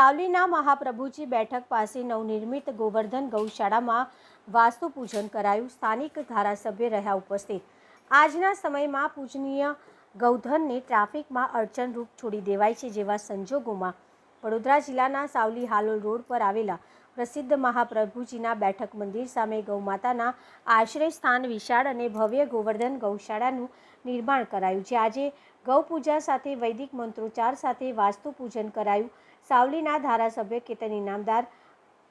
સાવલીના મહાપ્રભુજી બેઠક પાસે નવનિર્મિત ગોવર્ધન ગૌશાળામાં વાસ્તુ પૂજન કરાયું। સ્થાનિક ધારાસભ્ય રહ્યા ઉપસ્થિત। આજના સમયમાં પૂજનીય ગૌધનને ટ્રાફિકમાં અડચણરૂપ છોડી દેવાય છે। જેવા સંજોગોમાં વડોદરા જિલ્લાના સાવલી હાલોલ રોડ પર આવેલા પ્રસિદ્ધ મહાપ્રભુજીના બેઠક મંદિર સામે ગૌમાતાના આશ્રય સ્થાન વિશાળ અને ભવ્ય ગોવર્ધન ગૌશાળાનું નિર્માણ કરાયું, જે આજે ગૌ પૂજા સાથે વૈદિક મંત્રોચ્ચાર સાથે વાસ્તુ પૂજન કરાયું। સાવલીના ધારાસભ્ય કેતન ઇનામદાર,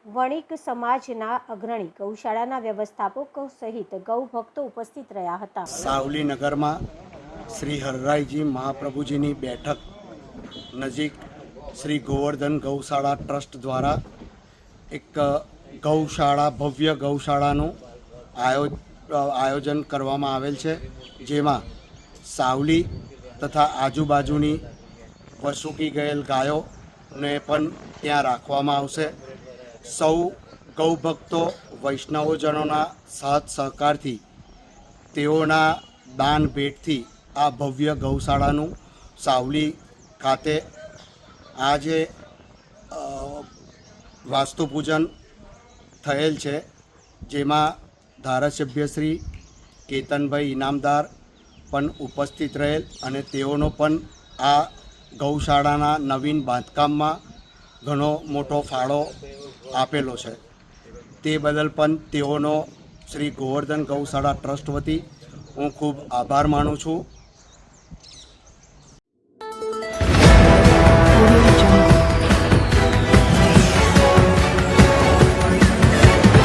વણિક સમાજના અગ્રણી, ગૌશાળાના વ્યવસ્થાપકો સહિત ગૌ ભક્તો ઉપસ્થિત રહ્યા હતા। સાવલી નગરમાં શ્રી હરરાયજી મહાપ્રભુજીની બેઠક નજીક શ્રી ગોવર્ધન ગૌશાળા ટ્રસ્ટ દ્વારા એક ગૌશાળા ભવ્ય ગૌશાળાનું આયોજન કરવામાં આવેલ છે, જેમાં સાવલી તથા આજુબાજુની વસૂકી ગયેલ ગાયોને પણ ત્યાં રાખવામાં આવશે। સૌ ગૌભક્તો વૈષ્ણવજનોના સાથ સહકારથી તેઓના દાન ભેટથી આ ભવ્ય ગૌશાળાનું સાવલી ખાતે આજે વાસ્તુપૂજન થયેલ છે, જેમાં ધારાસભ્ય શ્રી કેતનભાઈ ઇનામદાર પણ ઉપસ્થિત રહેલ અને તેઓનો પણ આ ગૌશાળાના નવીન બાંધકામમાં ઘણો મોટો ફાળો આપેલો છે। તે બદલ પણ તેઓનો શ્રી ગોવર્ધન ગૌશાળા ટ્રસ્ટ વતી હું ખૂબ આભાર માનું છું।